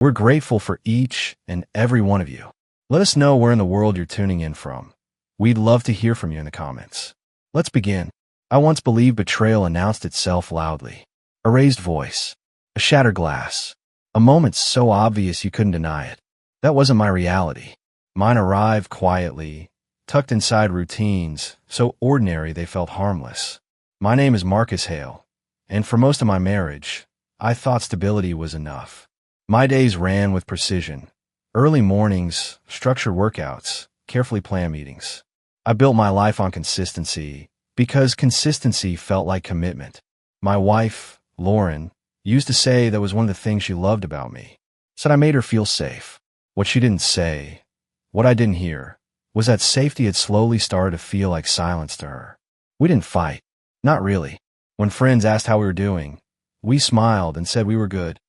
We're grateful for each and every one of you. Let us know where in the world you're tuning in from. We'd love to hear from you in the comments. Let's begin. I once believed betrayal announced itself loudly. A raised voice, a shattered glass, a moment so obvious you couldn't deny it. That wasn't my reality. Mine arrived quietly, tucked inside routines, so ordinary they felt harmless. My name is Marcus Hale, and for most of my marriage, I thought stability was enough. My days ran with precision. Early mornings, structured workouts, carefully planned meetings. I built my life on consistency because consistency felt like commitment. My wife, Lauren, used to say that was one of the things she loved about me. Said I made her feel safe. What she didn't say, what I didn't hear, was that safety had slowly started to feel like silence to her. We didn't fight. Not really. When friends asked how we were doing, we smiled and said we were good.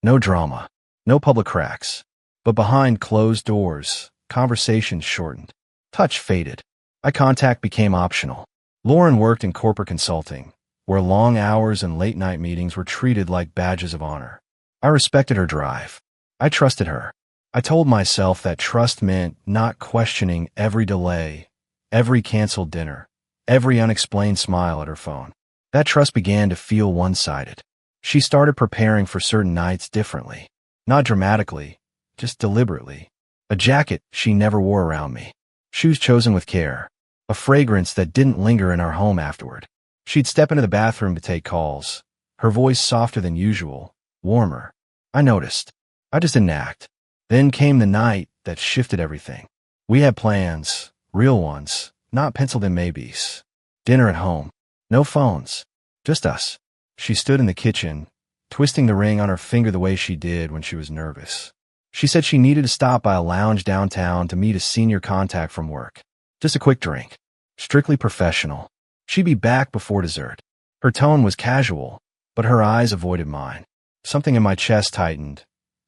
No drama. No public cracks. But behind closed doors, conversations shortened. Touch faded. Eye contact became optional. Lauren worked in corporate consulting, where long hours and late-night meetings were treated like badges of honor. I respected her drive. I trusted her. I told myself that trust meant not questioning every delay, every canceled dinner, every unexplained smile at her phone. That trust began to feel one-sided. She started preparing for certain nights differently. Not dramatically, just deliberately. A jacket she never wore around me. Shoes chosen with care. A fragrance that didn't linger in our home afterward. She'd step into the bathroom to take calls. Her voice softer than usual, warmer. I noticed. I just didn't act. Then came the night that shifted everything. We had plans, real ones, not penciled-in maybes. Dinner at home. No phones. Just us. She stood in the kitchen, twisting the ring on her finger the way she did when she was nervous. She said she needed to stop by a lounge downtown to meet a senior contact from work. Just a quick drink. Strictly professional. She'd be back before dessert. Her tone was casual, but her eyes avoided mine. Something in my chest tightened.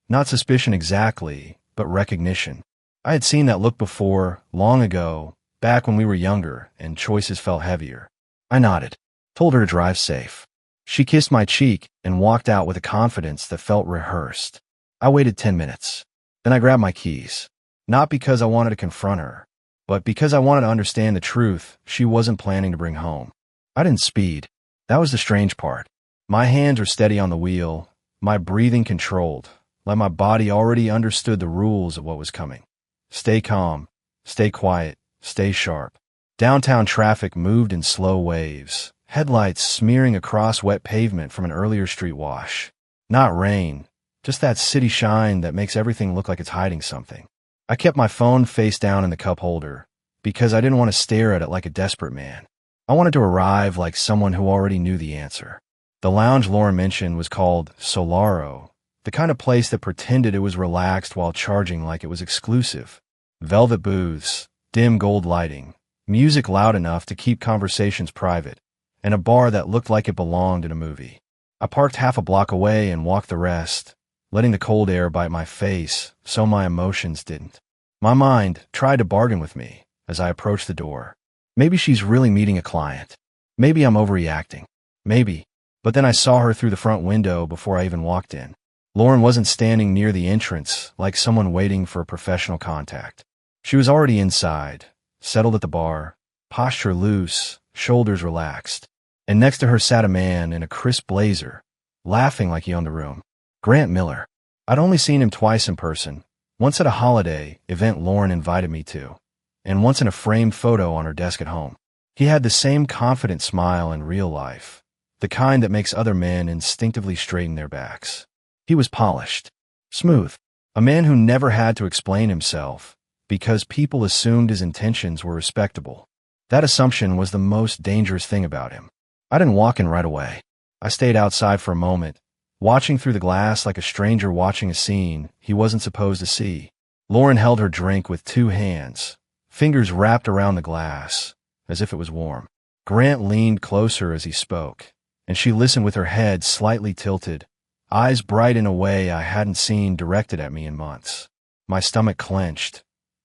Not suspicion exactly, but recognition. I had seen that look before, long ago, back when we were younger and choices felt heavier. I nodded, told her to drive safe. She kissed my cheek and walked out with a confidence that felt rehearsed. I waited 10 minutes. Then I grabbed my keys. Not because I wanted to confront her, but because I wanted to understand the truth she wasn't planning to bring home. I didn't speed. That was the strange part. My hands were steady on the wheel, my breathing controlled, like my body already understood the rules of what was coming. Stay calm, stay quiet, stay sharp. Downtown traffic moved in slow waves, headlights smearing across wet pavement from an earlier street wash. Not rain, just that city shine that makes everything look like it's hiding something. I kept my phone face down in the cup holder because I didn't want to stare at it like a desperate man. I wanted to arrive like someone who already knew the answer. The lounge Lauren mentioned was called Solaro, the kind of place that pretended it was relaxed while charging like it was exclusive. Velvet booths, dim gold lighting, music loud enough to keep conversations private, and a bar that looked like it belonged in a movie. I parked half a block away and walked the rest, letting the cold air bite my face so my emotions didn't. My mind tried to bargain with me as I approached the door. Maybe she's really meeting a client. Maybe I'm overreacting. Maybe. But then I saw her through the front window before I even walked in. Lauren wasn't standing near the entrance like someone waiting for a professional contact. She was already inside, settled at the bar, posture loose, shoulders relaxed. And next to her sat a man in a crisp blazer, laughing like he owned the room. Grant Miller. I'd only seen him twice in person, once at a holiday event Lauren invited me to, and once in a framed photo on her desk at home. He had the same confident smile in real life, the kind that makes other men instinctively straighten their backs. He was polished, smooth, a man who never had to explain himself because people assumed his intentions were respectable. That assumption was the most dangerous thing about him. I didn't walk in right away. I stayed outside for a moment, watching through the glass like a stranger watching a scene he wasn't supposed to see. Lauren held her drink with 2 hands, fingers wrapped around the glass, as if it was warm. Grant leaned closer as he spoke, and she listened with her head slightly tilted, eyes bright in a way I hadn't seen directed at me in months. My stomach clenched,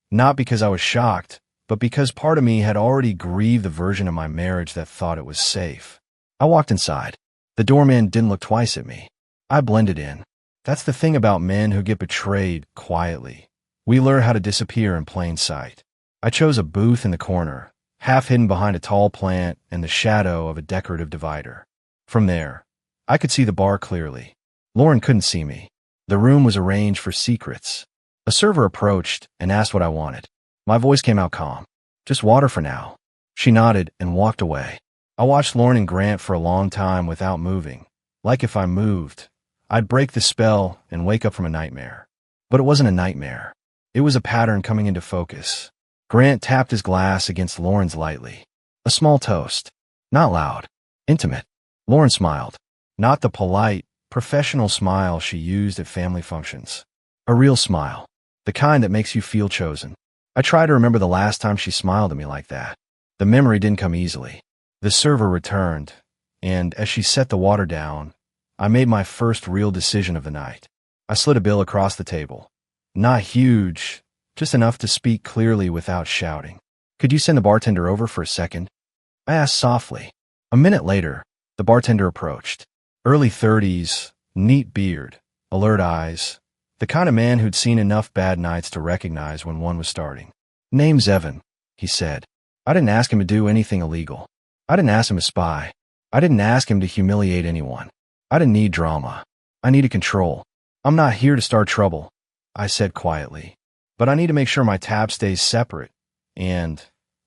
not because I was shocked, but because part of me had already grieved the version of my marriage that thought it was safe. I walked inside. The doorman didn't look twice at me. I blended in. That's the thing about men who get betrayed quietly. We learn how to disappear in plain sight. I chose a booth in the corner, half hidden behind a tall plant and the shadow of a decorative divider. From there, I could see the bar clearly. Lauren couldn't see me. The room was arranged for secrets. A server approached and asked what I wanted. My voice came out calm. Just water for now. She nodded and walked away. I watched Lauren and Grant for a long time without moving. Like if I moved, I'd break the spell and wake up from a nightmare. But it wasn't a nightmare. It was a pattern coming into focus. Grant tapped his glass against Lauren's lightly. A small toast. Not loud. Intimate. Lauren smiled. Not the polite, professional smile she used at family functions. A real smile. The kind that makes you feel chosen. I tried to remember the last time she smiled at me like that. The memory didn't come easily. The server returned, and as she set the water down, I made my first real decision of the night. I slid a bill across the table. Not huge, just enough to speak clearly without shouting. Could you send the bartender over for a second? I asked softly. A minute later, the bartender approached. Early 30s, neat beard, alert eyes, the kind of man who'd seen enough bad nights to recognize when one was starting. Name's Evan, he said. I didn't ask him to do anything illegal. I didn't ask him to spy. I didn't ask him to humiliate anyone. I didn't need drama. I needed control. I'm not here to start trouble, I said quietly. But I need to make sure my tab stays separate, and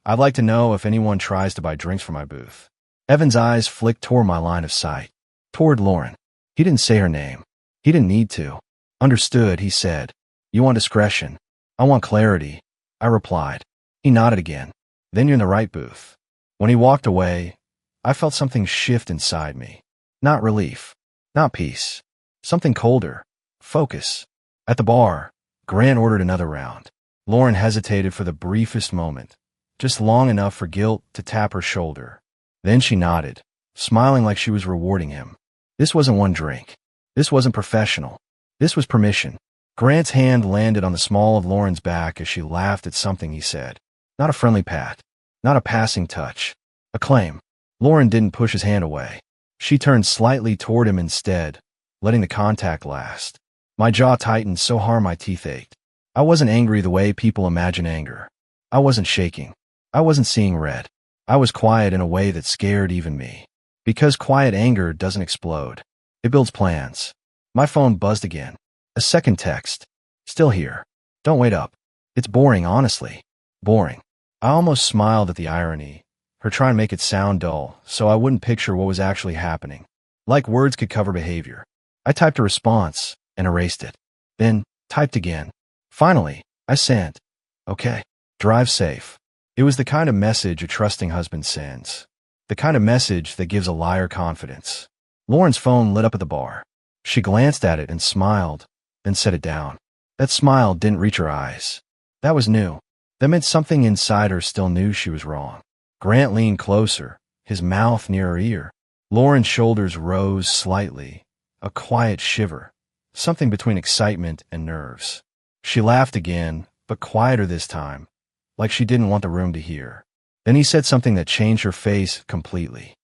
I'd like to know if anyone tries to buy drinks from my booth. Evan's eyes flicked toward my line of sight, toward Lauren. He didn't say her name. He didn't need to. Understood, he said. You want discretion. I want clarity, I replied. He nodded again. Then you're in the right booth. When he walked away, I felt something shift inside me. Not relief. Not peace. Something colder. Focus. At the bar, Grant ordered another round. Lauren hesitated for the briefest moment, just long enough for guilt to tap her shoulder. Then she nodded, smiling like she was rewarding him. This wasn't one drink. This wasn't professional. This was permission. Grant's hand landed on the small of Lauren's back as she laughed at something he said. Not a friendly pat. Not a passing touch. A claim. Lauren didn't push his hand away. She turned slightly toward him instead, letting the contact last. My jaw tightened so hard my teeth ached. I wasn't angry the way people imagine anger. I wasn't shaking. I wasn't seeing red. I was quiet in a way that scared even me. Because quiet anger doesn't explode. It builds plans. My phone buzzed again. A second text. Still here. Don't wait up. It's boring, honestly. Boring. I almost smiled at the irony, her trying to make it sound dull, so I wouldn't picture what was actually happening. Like words could cover behavior. I typed a response and erased it. Then, typed again. Finally, I sent. Okay. Drive safe. It was the kind of message a trusting husband sends. The kind of message that gives a liar confidence. Lauren's phone lit up at the bar. She glanced at it and smiled, then set it down. That smile didn't reach her eyes. That was new. That meant something inside her still knew she was wrong. Grant leaned closer, his mouth near her ear. Lauren's shoulders rose slightly, a quiet shiver, something between excitement and nerves. She laughed again, but quieter this time, like she didn't want the room to hear. Then he said something that changed her face completely.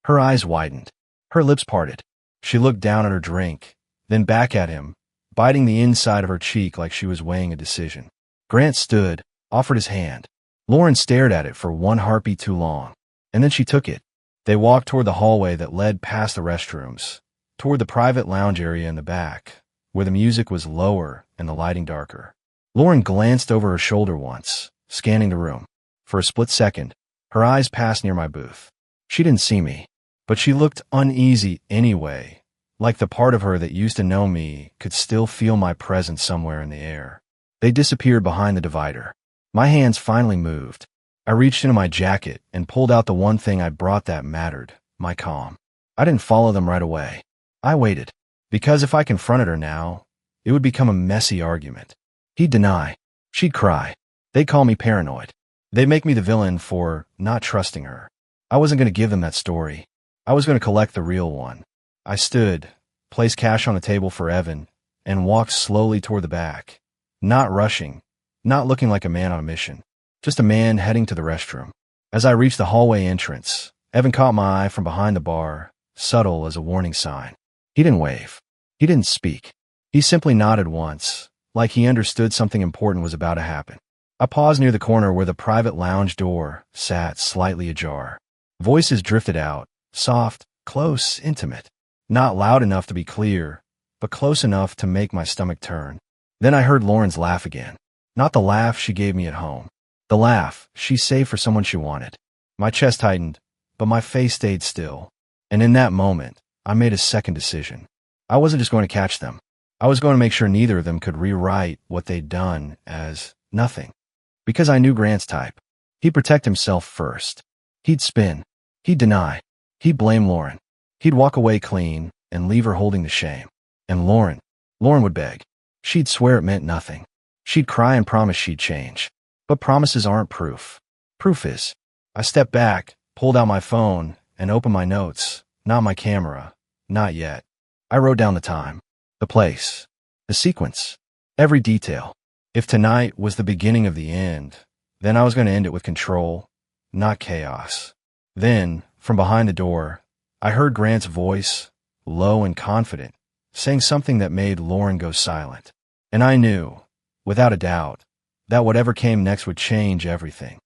Her eyes widened. Her lips parted. She looked down at her drink, then back at him, biting the inside of her cheek like she was weighing a decision. Grant stood, offered his hand. Lauren stared at it for one heartbeat too long, and then she took it. They walked toward the hallway that led past the restrooms, toward the private lounge area in the back, where the music was lower and the lighting darker. Lauren glanced over her shoulder once, scanning the room. For a split second, her eyes passed near my booth. She didn't see me, but she looked uneasy anyway, like the part of her that used to know me could still feel my presence somewhere in the air. They disappeared behind the divider. My hands finally moved. I reached into my jacket and pulled out the one thing I brought that mattered, my calm. I didn't follow them right away. I waited, because if I confronted her now, it would become a messy argument. He'd deny. She'd cry. They'd call me paranoid. They'd make me the villain for not trusting her. I wasn't going to give them that story. I was going to collect the real one. I stood, placed cash on the table for Evan, and walked slowly toward the back. Not rushing, not looking like a man on a mission. Just a man heading to the restroom. As I reached the hallway entrance, Evan caught my eye from behind the bar, subtle as a warning sign. He didn't wave. He didn't speak. He simply nodded once, like he understood something important was about to happen. I paused near the corner where the private lounge door sat slightly ajar. Voices drifted out, soft, close, intimate. Not loud enough to be clear, but close enough to make my stomach turn. Then I heard Lauren's laugh again. Not the laugh she gave me at home. The laugh she saved for someone she wanted. My chest tightened, but my face stayed still. And in that moment, I made a second decision. I wasn't just going to catch them. I was going to make sure neither of them could rewrite what they'd done as nothing. Because I knew Grant's type. He'd protect himself first. He'd spin. He'd deny. He'd blame Lauren. He'd walk away clean and leave her holding the shame. And Lauren would beg. She'd swear it meant nothing. She'd cry and promise she'd change. But promises aren't proof. Proof is. I stepped back, pulled out my phone, and opened my notes. Not my camera. Not yet. I wrote down the time, the place, the sequence, every detail. If tonight was the beginning of the end, then I was going to end it with control, not chaos. Then, from behind the door, I heard Grant's voice, low and confident, saying something that made Lauren go silent. And I knew, without a doubt, that whatever came next would change everything.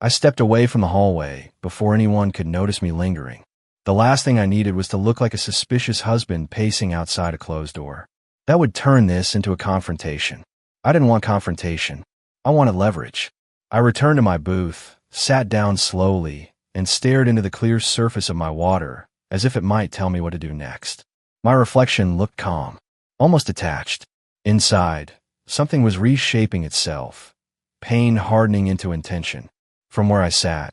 I stepped away from the hallway before anyone could notice me lingering. The last thing I needed was to look like a suspicious husband pacing outside a closed door. That would turn this into a confrontation. I didn't want confrontation. I wanted leverage. I returned to my booth, sat down slowly, and stared into the clear surface of my water as if it might tell me what to do next. My reflection looked calm, almost detached. Inside, something was reshaping itself, pain hardening into intention. From where I sat,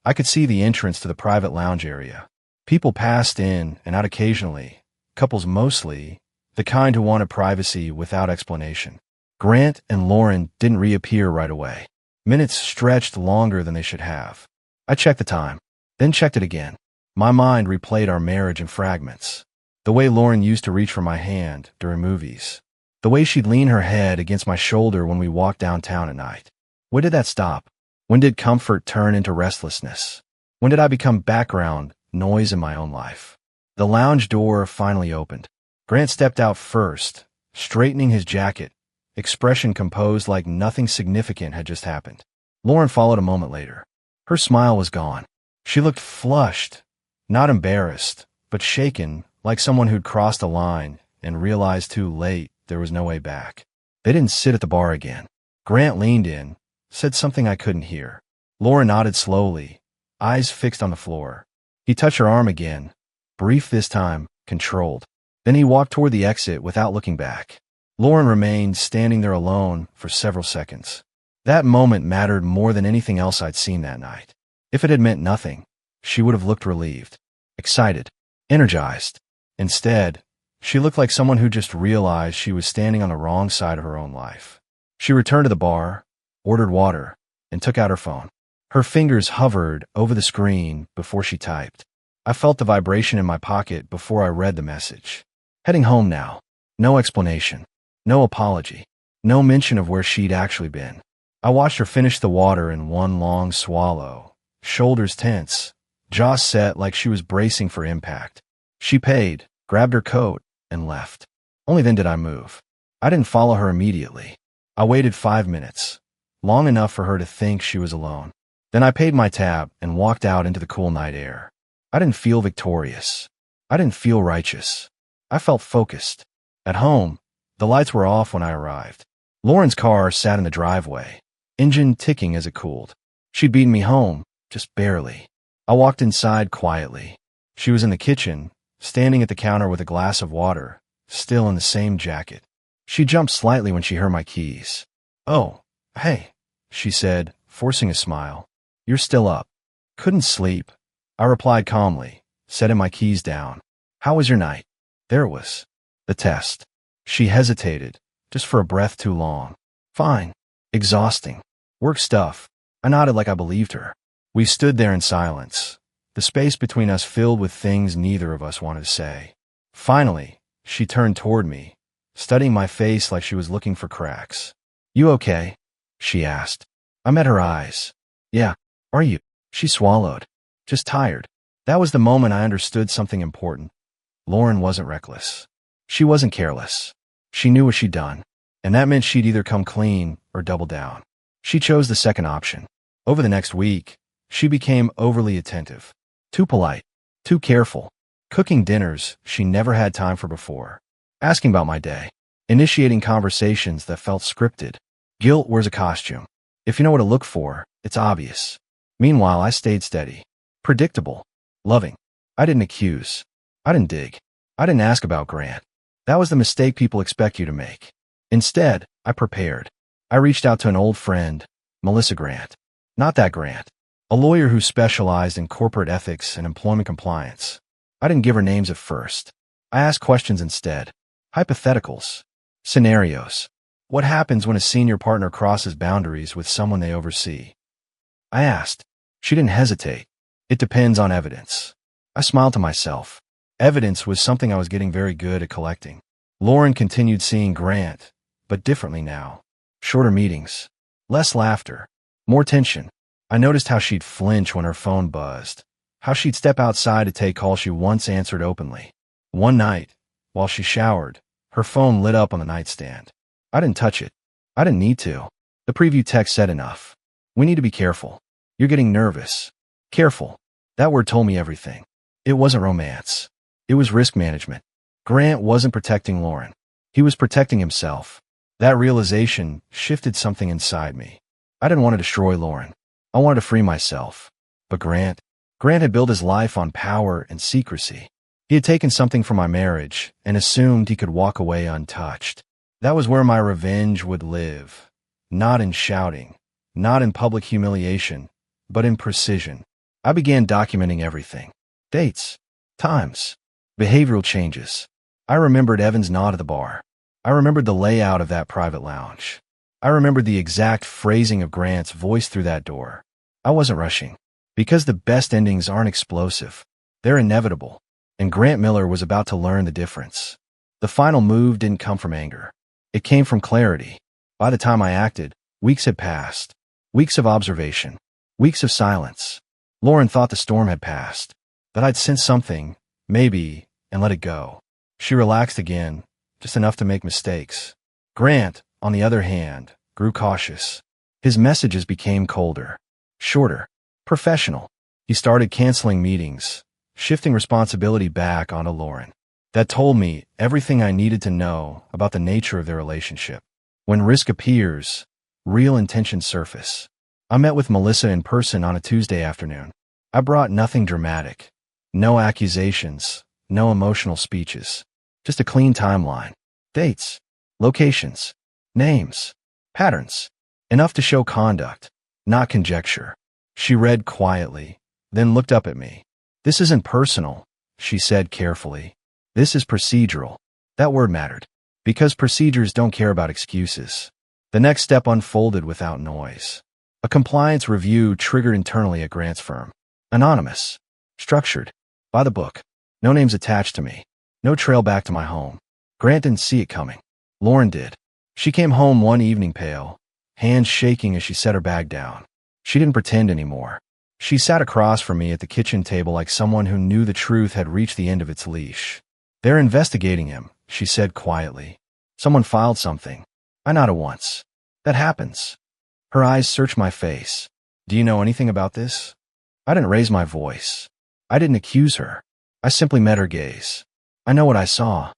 I could see the entrance to the private lounge area. People passed in and out occasionally, couples mostly, the kind who wanted privacy without explanation. Grant and Lauren didn't reappear right away. Minutes stretched longer than they should have. I checked the time, then checked it again. My mind replayed our marriage in fragments. The way Lauren used to reach for my hand during movies. The way she'd lean her head against my shoulder when we walked downtown at night. When did that stop? When did comfort turn into restlessness? When did I become background noise in my own life? The lounge door finally opened. Grant stepped out first, straightening his jacket, expression composed like nothing significant had just happened. Lauren followed a moment later. Her smile was gone. She looked flushed, not embarrassed, but shaken, like someone who'd crossed a line and realized too late there was no way back. They didn't sit at the bar again. Grant leaned in, said something I couldn't hear. Lauren nodded slowly, eyes fixed on the floor. He touched her arm again, brief this time, controlled. Then he walked toward the exit without looking back. Lauren remained standing there alone for several seconds. That moment mattered more than anything else I'd seen that night. If it had meant nothing, she would have looked relieved, excited, energized. Instead, she looked like someone who just realized she was standing on the wrong side of her own life. She returned to the bar, ordered water, and took out her phone. Her fingers hovered over the screen before she typed. I felt the vibration in my pocket before I read the message. Heading home now. No explanation. No apology. No mention of where she'd actually been. I watched her finish the water in one long swallow, shoulders tense, jaw set like she was bracing for impact. She paid, grabbed her coat, and left. Only then did I move. I didn't follow her immediately. I waited 5 minutes, long enough for her to think she was alone. Then I paid my tab and walked out into the cool night air. I didn't feel victorious. I didn't feel righteous. I felt focused. At home, the lights were off when I arrived. Lauren's car sat in the driveway, engine ticking as it cooled. She'd beaten me home, just barely. I walked inside quietly. She was in the kitchen, standing at the counter with a glass of water, still in the same jacket. She jumped slightly when she heard my keys. "Oh, hey," she said, forcing a smile. "You're still up." "Couldn't sleep," I replied calmly, setting my keys down. "How was your night?" There it was. The test. She hesitated, just for a breath too long. "Fine. Exhausting. Work stuff." I nodded like I believed her. We stood there in silence, the space between us filled with things neither of us wanted to say. Finally, she turned toward me, studying my face like she was looking for cracks. "You okay?" she asked. I met her eyes. "Yeah. Are you?" She swallowed. "Just tired." That was the moment I understood something important. Lauren wasn't reckless. She wasn't careless. She knew what she'd done, and that meant she'd either come clean or double down. She chose the second option. Over the next week, she became overly attentive, too polite, too careful, cooking dinners she never had time for before, asking about my day, initiating conversations that felt scripted. Guilt wears a costume. If you know what to look for, it's obvious. Meanwhile, I stayed steady, predictable, loving. I didn't accuse. I didn't dig. I didn't ask about Grant. That was the mistake people expect you to make. Instead, I prepared. I reached out to an old friend, Melissa Grant. Not that Grant, a lawyer who specialized in corporate ethics and employment compliance. I didn't give her names at first. I asked questions instead. Hypotheticals. Scenarios. What happens when a senior partner crosses boundaries with someone they oversee? I asked. She didn't hesitate. It depends on evidence. I smiled to myself. Evidence was something I was getting very good at collecting. Lauren continued seeing Grant, but differently now. Shorter meetings. Less laughter. More tension. I noticed how she'd flinch when her phone buzzed. How she'd step outside to take calls she once answered openly. One night, while she showered, her phone lit up on the nightstand. I didn't touch it. I didn't need to. The preview text said enough. We need to be careful. You're getting nervous. Careful. That word told me everything. It wasn't romance. It was risk management. Grant wasn't protecting Lauren. He was protecting himself. That realization shifted something inside me. I didn't want to destroy Lauren. I wanted to free myself. But Grant had built his life on power and secrecy. He had taken something from my marriage and assumed he could walk away untouched. That was where my revenge would live. Not in shouting, not in public humiliation, but in precision. I began documenting everything. Dates, times, behavioral changes. I remembered Evan's nod at the bar. I remembered the layout of that private lounge. I remembered the exact phrasing of Grant's voice through that door. I wasn't rushing. Because the best endings aren't explosive. They're inevitable. And Grant Miller was about to learn the difference. The final move didn't come from anger. It came from clarity. By the time I acted, weeks had passed. Weeks of observation. Weeks of silence. Lauren thought the storm had passed. That I'd sensed something, maybe, and let it go. She relaxed again, just enough to make mistakes. Grant, on the other hand, grew cautious. His messages became colder, shorter, professional. He started canceling meetings, shifting responsibility back onto Lauren. That told me everything I needed to know about the nature of their relationship. When risk appears, real intentions surface. I met with Melissa in person on a Tuesday afternoon. I brought nothing dramatic. No accusations, no emotional speeches. Just a clean timeline. Dates, locations, names, patterns. Enough to show conduct, not conjecture. She read quietly, then looked up at me. This isn't personal, she said carefully. This is procedural. That word mattered. Because procedures don't care about excuses. The next step unfolded without noise. A compliance review triggered internally at Grant's firm. Anonymous. Structured. By the book. No names attached to me. No trail back to my home. Grant didn't see it coming. Lauren did. She came home one evening pale, hands shaking as she set her bag down. She didn't pretend anymore. She sat across from me at the kitchen table like someone who knew the truth had reached the end of its leash. They're investigating him, she said quietly. Someone filed something. I nodded once. That happens. Her eyes searched my face. Do you know anything about this? I didn't raise my voice. I didn't accuse her. I simply met her gaze. I know what I saw,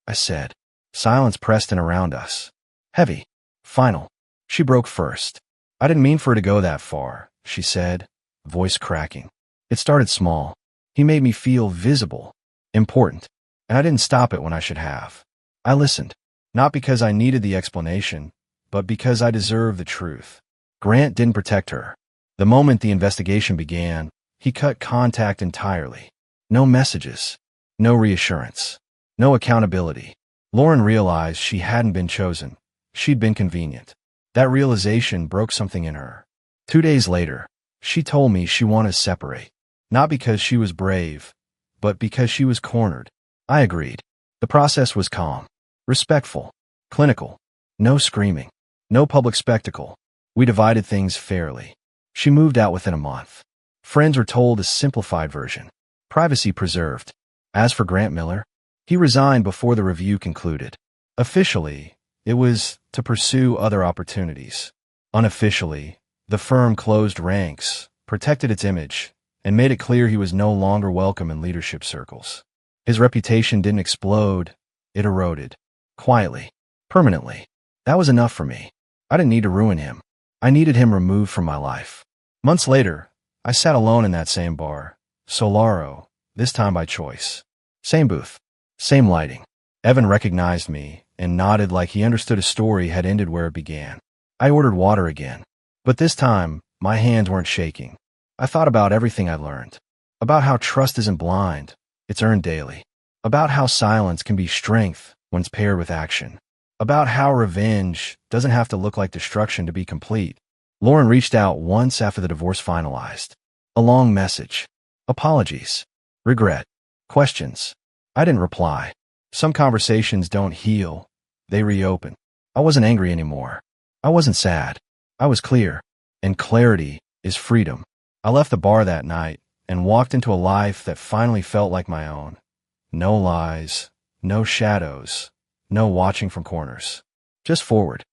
I said. Silence pressed in around us. Heavy. Final. She broke first. I didn't mean for her to go that far, she said, voice cracking. It started small. He made me feel visible, important, and I didn't stop it when I should have. I listened, not because I needed the explanation, but because I deserved the truth. Grant didn't protect her. The moment the investigation began, he cut contact entirely. No messages, no reassurance, no accountability. Lauren realized she hadn't been chosen. She'd been convenient. That realization broke something in her. 2 days later, she told me she wanted to separate. Not because she was brave, but because she was cornered. I agreed. The process was calm, respectful, clinical. No screaming, no public spectacle. We divided things fairly. She moved out within a month. Friends were told a simplified version. Privacy preserved. As for Grant Miller, he resigned before the review concluded. Officially, it was to pursue other opportunities. Unofficially, the firm closed ranks, protected its image, and made it clear he was no longer welcome in leadership circles. His reputation didn't explode, it eroded. Quietly. Permanently. That was enough for me. I didn't need to ruin him. I needed him removed from my life. Months later, I sat alone in that same bar. Solaro, this time by choice. Same booth. Same lighting. Evan recognized me and nodded like he understood a story had ended where it began. I ordered water again. But this time, my hands weren't shaking. I thought about everything I learned. About how trust isn't blind, it's earned daily. About how silence can be strength when it's paired with action. About how revenge doesn't have to look like destruction to be complete. Lauren reached out once after the divorce finalized. A long message. Apologies. Regret. Questions. I didn't reply. Some conversations don't heal. They reopen. I wasn't angry anymore. I wasn't sad. I was clear. And clarity is freedom. I left the bar that night and walked into a life that finally felt like my own. No lies. No shadows. No watching from corners. Just forward.